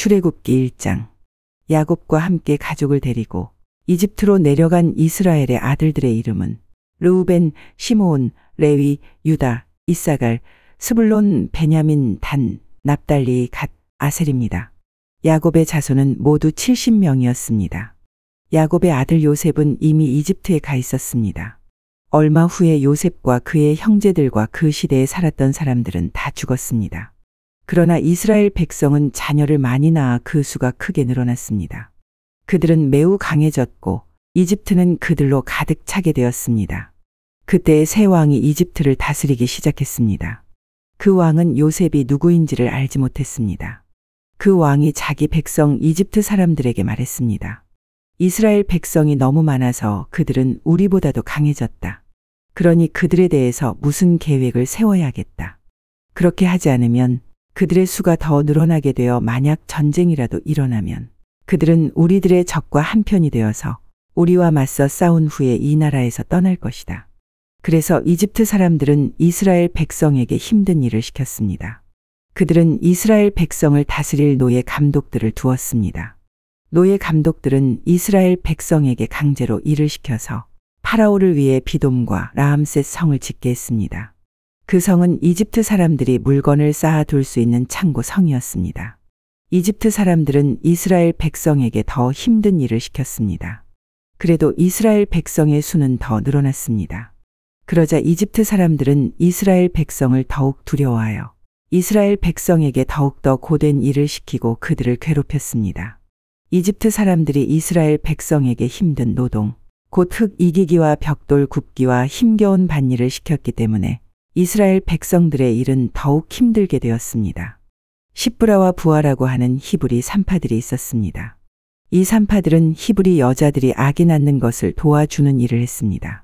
출애굽기 1장. 야곱과 함께 가족을 데리고 이집트로 내려간 이스라엘의 아들들의 이름은 르우벤, 시므온, 레위, 유다, 이사갈, 스불론, 베냐민, 단, 납달리, 갓, 아셀입니다. 야곱의 자손은 모두 70명이었습니다. 야곱의 아들 요셉은 이미 이집트에 가 있었습니다. 얼마 후에 요셉과 그의 형제들과 그 시대에 살았던 사람들은 다 죽었습니다. 그러나 이스라엘 백성은 자녀를 많이 낳아 그 수가 크게 늘어났습니다. 그들은 매우 강해졌고 이집트는 그들로 가득 차게 되었습니다. 그때 새 왕이 이집트를 다스리기 시작했습니다. 그 왕은 요셉이 누구인지를 알지 못했습니다. 그 왕이 자기 백성 이집트 사람들에게 말했습니다. 이스라엘 백성이 너무 많아서 그들은 우리보다도 강해졌다. 그러니 그들에 대해서 무슨 계획을 세워야겠다. 그렇게 하지 않으면 그들의 수가 더 늘어나게 되어 만약 전쟁이라도 일어나면 그들은 우리들의 적과 한편이 되어서 우리와 맞서 싸운 후에 이 나라에서 떠날 것이다. 그래서 이집트 사람들은 이스라엘 백성에게 힘든 일을 시켰습니다. 그들은 이스라엘 백성을 다스릴 노예 감독들을 두었습니다. 노예 감독들은 이스라엘 백성에게 강제로 일을 시켜서 파라오를 위해 비돔과 라암셋 성을 짓게 했습니다. 그 성은 이집트 사람들이 물건을 쌓아둘 수 있는 창고 성이었습니다. 이집트 사람들은 이스라엘 백성에게 더 힘든 일을 시켰습니다. 그래도 이스라엘 백성의 수는 더 늘어났습니다. 그러자 이집트 사람들은 이스라엘 백성을 더욱 두려워하여 이스라엘 백성에게 더욱더 고된 일을 시키고 그들을 괴롭혔습니다. 이집트 사람들이 이스라엘 백성에게 힘든 노동, 곧 흙 이기기와 벽돌 굽기와 힘겨운 밭일을 시켰기 때문에 이스라엘 백성들의 일은 더욱 힘들게 되었습니다. 시브라와 부하라고 하는 히브리 산파들이 있었습니다. 이 산파들은 히브리 여자들이 아기 낳는 것을 도와주는 일을 했습니다.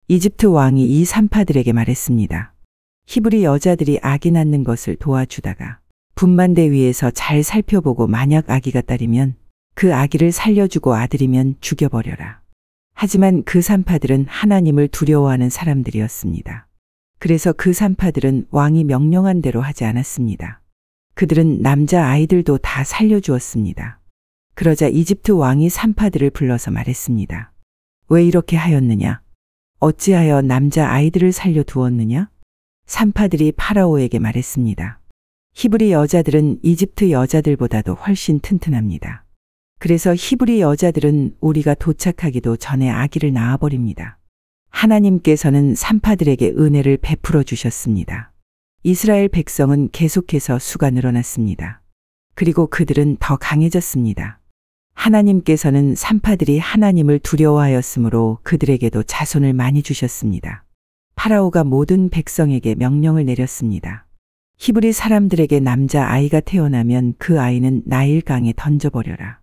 이집트 왕이 이 산파들에게 말했습니다. 히브리 여자들이 아기 낳는 것을 도와주다가 분만대 위에서 잘 살펴보고 만약 아기가 딸이면 그 아기를 살려주고 아들이면 죽여버려라. 하지만 그 산파들은 하나님을 두려워하는 사람들이었습니다. 그래서 그 산파들은 왕이 명령한 대로 하지 않았습니다. 그들은 남자 아이들도 다 살려주었습니다. 그러자 이집트 왕이 산파들을 불러서 말했습니다. 왜 이렇게 하였느냐? 어찌하여 남자 아이들을 살려두었느냐? 산파들이 파라오에게 말했습니다. 히브리 여자들은 이집트 여자들보다도 훨씬 튼튼합니다. 그래서 히브리 여자들은 우리가 도착하기도 전에 아기를 낳아버립니다. 하나님께서는 산파들에게 은혜를 베풀어 주셨습니다. 이스라엘 백성은 계속해서 수가 늘어났습니다. 그리고 그들은 더 강해졌습니다. 하나님께서는 산파들이 하나님을 두려워하였으므로 그들에게도 자손을 많이 주셨습니다. 파라오가 모든 백성에게 명령을 내렸습니다. 히브리 사람들에게 남자 아이가 태어나면 그 아이는 나일강에 던져버려라.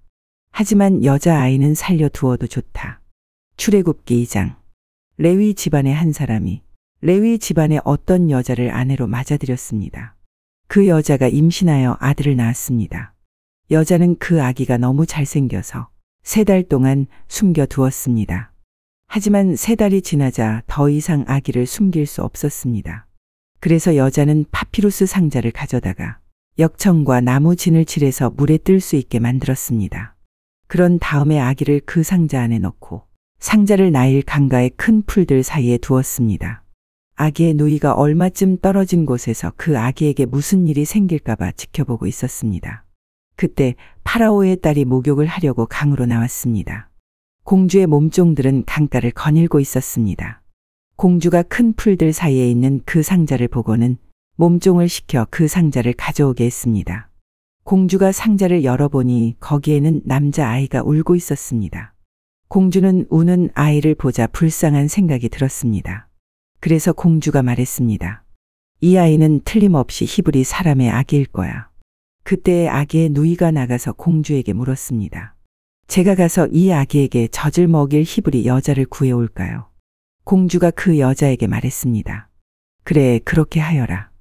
하지만 여자 아이는 살려두어도 좋다. 출애굽기 2장. 레위 집안의 한 사람이 레위 집안의 어떤 여자를 아내로 맞아들였습니다. 그 여자가 임신하여 아들을 낳았습니다. 여자는 그 아기가 너무 잘생겨서 3달 동안 숨겨두었습니다. 하지만 3달이 지나자 더 이상 아기를 숨길 수 없었습니다. 그래서 여자는 파피루스 상자를 가져다가 역청과 나무 진을 칠해서 물에 뜰 수 있게 만들었습니다. 그런 다음에 아기를 그 상자 안에 넣고 상자를 나일 강가의 큰 풀들 사이에 두었습니다. 아기의 누이가 얼마쯤 떨어진 곳에서 그 아기에게 무슨 일이 생길까봐 지켜보고 있었습니다. 그때 파라오의 딸이 목욕을 하려고 강으로 나왔습니다. 공주의 몸종들은 강가를 거닐고 있었습니다. 공주가 큰 풀들 사이에 있는 그 상자를 보고는 몸종을 시켜 그 상자를 가져오게 했습니다. 공주가 상자를 열어보니 거기에는 남자 아이가 울고 있었습니다. 공주는 우는 아이를 보자 불쌍한 생각이 들었습니다. 그래서 공주가 말했습니다. 이 아이는 틀림없이 히브리 사람의 아기일 거야. 그때 아기의 누이가 나가서 공주에게 물었습니다. 제가 가서 이 아기에게 젖을 먹일 히브리 여자를 구해올까요? 공주가 그 여자에게 말했습니다. 그래, 그렇게 하여라.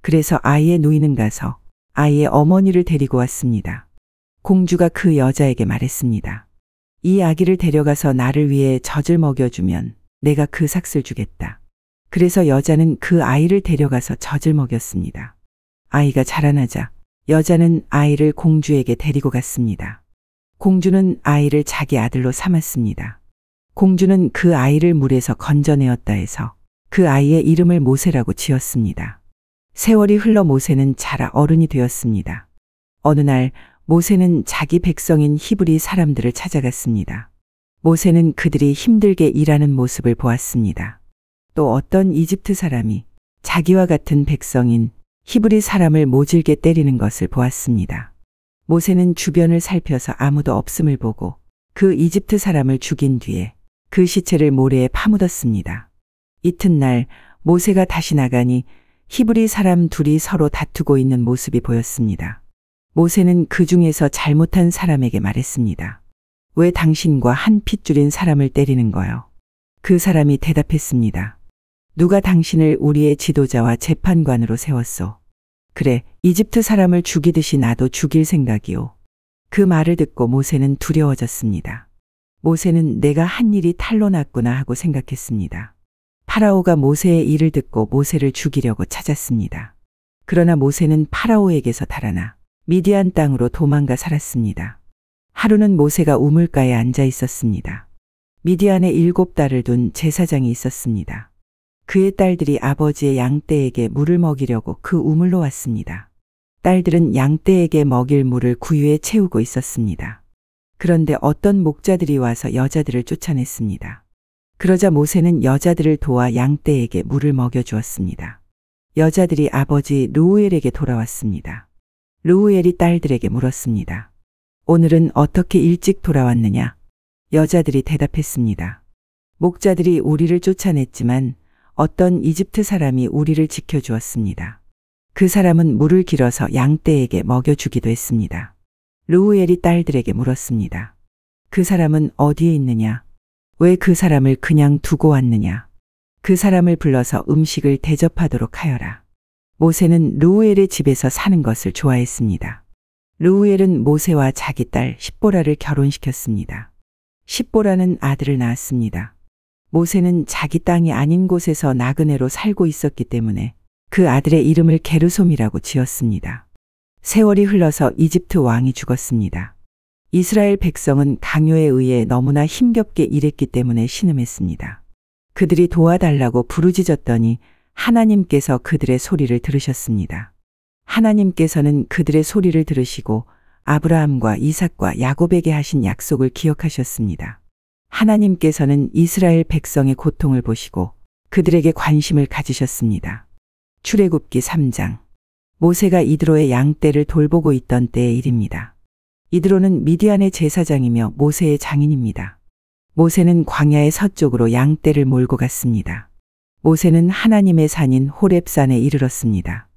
그래서 아이의 누이는 가서 아이의 어머니를 데리고 왔습니다. 공주가 그 여자에게 말했습니다. 이 아기를 데려가서 나를 위해 젖을 먹여주면 내가 그 삭슬 주겠다. 그래서 여자는 그 아이를 데려가서 젖을 먹였습니다. 아이가 자라나자 여자는 아이를 공주에게 데리고 갔습니다. 공주는 아이를 자기 아들로 삼았습니다. 공주는 그 아이를 물에서 건져내었다 해서 그 아이의 이름을 모세라고 지었습니다. 세월이 흘러 모세는 자라 어른이 되었습니다. 어느 날 모세는 자기 백성인 히브리 사람들을 찾아갔습니다. 모세는 그들이 힘들게 일하는 모습을 보았습니다. 또 어떤 이집트 사람이 자기와 같은 백성인 히브리 사람을 모질게 때리는 것을 보았습니다. 모세는 주변을 살펴서 아무도 없음을 보고 그 이집트 사람을 죽인 뒤에 그 시체를 모래에 파묻었습니다. 이튿날 모세가 다시 나가니 히브리 사람 둘이 서로 다투고 있는 모습이 보였습니다. 모세는 그 중에서 잘못한 사람에게 말했습니다. 왜 당신과 한 핏줄인 사람을 때리는 거요? 그 사람이 대답했습니다. 누가 당신을 우리의 지도자와 재판관으로 세웠소? 그래, 이집트 사람을 죽이듯이 나도 죽일 생각이오. 그 말을 듣고 모세는 두려워졌습니다. 모세는 내가 한 일이 탈로 났구나 하고 생각했습니다. 파라오가 모세의 일을 듣고 모세를 죽이려고 찾았습니다. 그러나 모세는 파라오에게서 달아나 미디안 땅으로 도망가 살았습니다. 하루는 모세가 우물가에 앉아 있었습니다. 미디안에 7딸을 둔 제사장이 있었습니다. 그의 딸들이 아버지의 양떼에게 물을 먹이려고 그 우물로 왔습니다. 딸들은 양떼에게 먹일 물을 구유에 채우고 있었습니다. 그런데 어떤 목자들이 와서 여자들을 쫓아냈습니다. 그러자 모세는 여자들을 도와 양떼에게 물을 먹여주었습니다. 여자들이 아버지 르우엘에게 돌아왔습니다. 르우엘이 딸들에게 물었습니다. 오늘은 어떻게 일찍 돌아왔느냐? 여자들이 대답했습니다. 목자들이 우리를 쫓아냈지만 어떤 이집트 사람이 우리를 지켜주었습니다. 그 사람은 물을 길어서 양떼에게 먹여주기도 했습니다. 르우엘이 딸들에게 물었습니다. 그 사람은 어디에 있느냐? 왜 그 사람을 그냥 두고 왔느냐? 그 사람을 불러서 음식을 대접하도록 하여라. 모세는 르우엘의 집에서 사는 것을 좋아했습니다. 르우엘은 모세와 자기 딸 십보라를 결혼시켰습니다. 십보라는 아들을 낳았습니다. 모세는 자기 땅이 아닌 곳에서 나그네로 살고 있었기 때문에 그 아들의 이름을 게르솜이라고 지었습니다. 세월이 흘러서 이집트 왕이 죽었습니다. 이스라엘 백성은 강요에 의해 너무나 힘겹게 일했기 때문에 신음했습니다. 그들이 도와달라고 부르짖었더니 하나님께서 그들의 소리를 들으셨습니다. 하나님께서는 그들의 소리를 들으시고 아브라함과 이삭과 야곱에게 하신 약속을 기억하셨습니다. 하나님께서는 이스라엘 백성의 고통을 보시고 그들에게 관심을 가지셨습니다. 출애굽기 3장. 모세가 이드로의 양떼를 돌보고 있던 때의 일입니다. 이드로는 미디안의 제사장이며 모세의 장인입니다. 모세는 광야의 서쪽으로 양떼를 몰고 갔습니다. 모세는 하나님의 산인 호렙산에 이르렀습니다.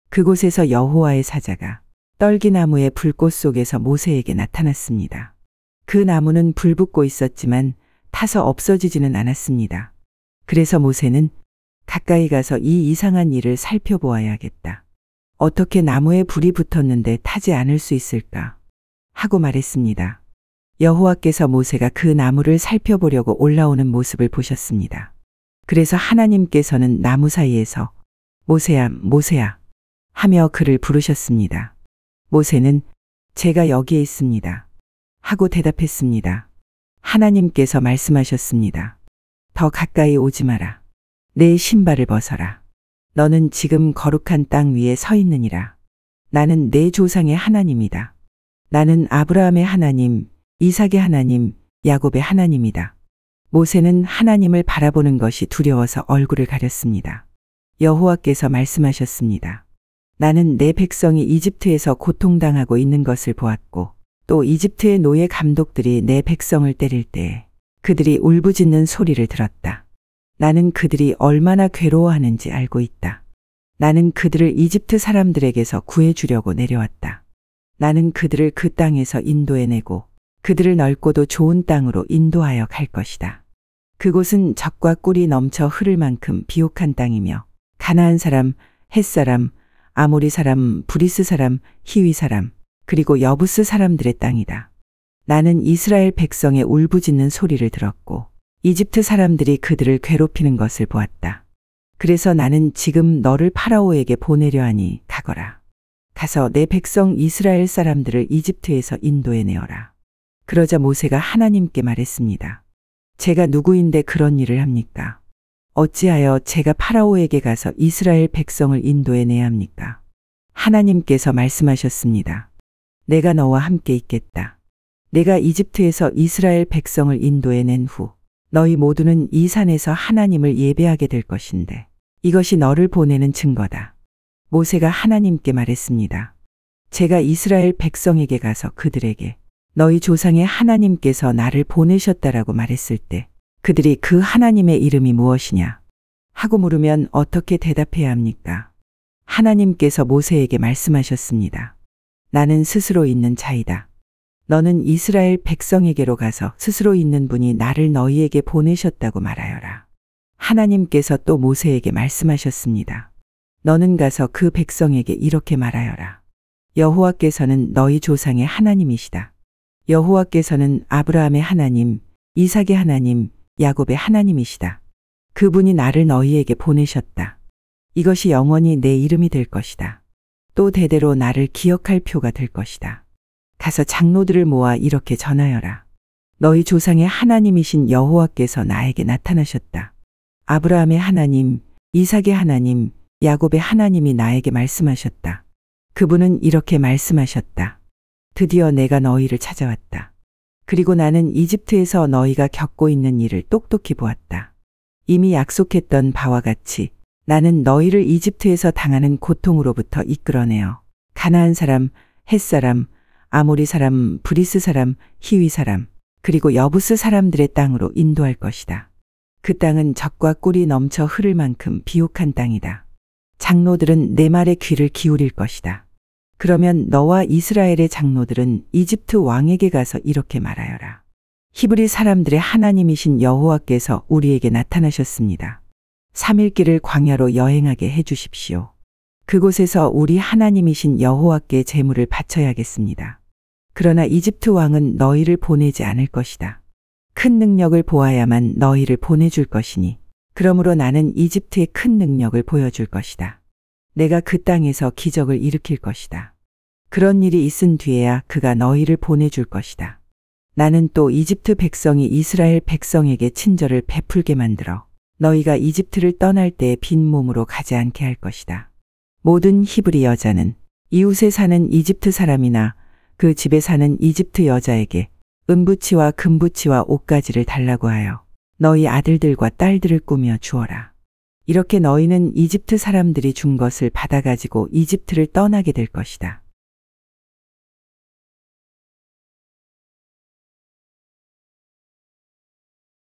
그곳에서 여호와의 사자가 떨기나무의 불꽃 속에서 모세에게 나타났습니다. 그 나무는 불붙고 있었지만 타서 없어지지는 않았습니다. 그래서 모세는 가까이 가서 이 이상한 일을 살펴보아야겠다. 어떻게 나무에 불이 붙었는데 타지 않을 수 있을까? 하고 말했습니다. 여호와께서 모세가 그 나무를 살펴보려고 올라오는 모습을 보셨습니다. 그래서 하나님께서는 나무 사이에서 모세야, 모세야 하며 그를 부르셨습니다. 모세는 제가 여기에 있습니다. 하고 대답했습니다. 하나님께서 말씀하셨습니다. 더 가까이 오지 마라. 내 신발을 벗어라. 너는 지금 거룩한 땅 위에 서 있느니라. 나는 내 조상의 하나님이다. 나는 아브라함의 하나님, 이삭의 하나님, 야곱의 하나님이다. 모세는 하나님을 바라보는 것이 두려워서 얼굴을 가렸습니다. 여호와께서 말씀하셨습니다. 나는 내 백성이 이집트에서 고통당하고 있는 것을 보았고 또 이집트의 노예 감독들이 내 백성을 때릴 때에 그들이 울부짖는 소리를 들었다. 나는 그들이 얼마나 괴로워하는지 알고 있다. 나는 그들을 이집트 사람들에게서 구해주려고 내려왔다. 나는 그들을 그 땅에서 인도해내고 그들을 넓고도 좋은 땅으로 인도하여 갈 것이다. 그곳은 젖과 꿀이 넘쳐 흐를 만큼 비옥한 땅이며 가나안 사람, 헷 사람, 아모리 사람, 브리스 사람, 히위 사람, 그리고 여부스 사람들의 땅이다. 나는 이스라엘 백성의 울부짖는 소리를 들었고 이집트 사람들이 그들을 괴롭히는 것을 보았다. 그래서 나는 지금 너를 파라오에게 보내려 하니 가거라. 가서 내 백성 이스라엘 사람들을 이집트에서 인도해 내어라. 그러자 모세가 하나님께 말했습니다. 제가 누구인데 그런 일을 합니까? 어찌하여 제가 파라오에게 가서 이스라엘 백성을 인도해 내야 합니까? 하나님께서 말씀하셨습니다. 내가 너와 함께 있겠다. 내가 이집트에서 이스라엘 백성을 인도해 낸 후 너희 모두는 이 산에서 하나님을 예배하게 될 것인데 이것이 너를 보내는 증거다. 모세가 하나님께 말했습니다. 제가 이스라엘 백성에게 가서 그들에게 너희 조상의 하나님께서 나를 보내셨다라고 말했을 때 그들이 그 하나님의 이름이 무엇이냐 하고 물으면 어떻게 대답해야 합니까? 하나님께서 모세에게 말씀하셨습니다. 나는 스스로 있는 자이다. 너는 이스라엘 백성에게로 가서 스스로 있는 분이 나를 너희에게 보내셨다고 말하여라. 하나님께서 또 모세에게 말씀하셨습니다. 너는 가서 그 백성에게 이렇게 말하여라. 여호와께서는 너희 조상의 하나님이시다. 여호와께서는 아브라함의 하나님, 이삭의 하나님, 야곱의 하나님이시다. 그분이 나를 너희에게 보내셨다. 이것이 영원히 내 이름이 될 것이다. 또 대대로 나를 기억할 표가 될 것이다. 가서 장로들을 모아 이렇게 전하여라. 너희 조상의 하나님이신 여호와께서 나에게 나타나셨다. 아브라함의 하나님, 이삭의 하나님, 야곱의 하나님이 나에게 말씀하셨다. 그분은 이렇게 말씀하셨다. 드디어 내가 너희를 찾아왔다. 그리고 나는 이집트에서 너희가 겪고 있는 일을 똑똑히 보았다. 이미 약속했던 바와 같이 나는 너희를 이집트에서 당하는 고통으로부터 이끌어내어 가나안 사람, 헷 사람, 아모리 사람, 브리스 사람, 히위 사람, 그리고 여부스 사람들의 땅으로 인도할 것이다. 그 땅은 젖과 꿀이 넘쳐 흐를 만큼 비옥한 땅이다. 장로들은 내 말에 귀를 기울일 것이다. 그러면 너와 이스라엘의 장로들은 이집트 왕에게 가서 이렇게 말하여라. 히브리 사람들의 하나님이신 여호와께서 우리에게 나타나셨습니다. 3일 길을 광야로 여행하게 해 주십시오. 그곳에서 우리 하나님이신 여호와께 제물을 바쳐야겠습니다. 그러나 이집트 왕은 너희를 보내지 않을 것이다. 큰 능력을 보아야만 너희를 보내줄 것이니 그러므로 나는 이집트의 큰 능력을 보여줄 것이다. 내가 그 땅에서 기적을 일으킬 것이다. 그런 일이 있은 뒤에야 그가 너희를 보내줄 것이다. 나는 또 이집트 백성이 이스라엘 백성에게 친절을 베풀게 만들어 너희가 이집트를 떠날 때 빈 몸으로 가지 않게 할 것이다. 모든 히브리 여자는 이웃에 사는 이집트 사람이나 그 집에 사는 이집트 여자에게 은부치와 금부치와 옷가지를 달라고 하여 너희 아들들과 딸들을 꾸며 주어라. 이렇게 너희는 이집트 사람들이 준 것을 받아가지고 이집트를 떠나게 될 것이다.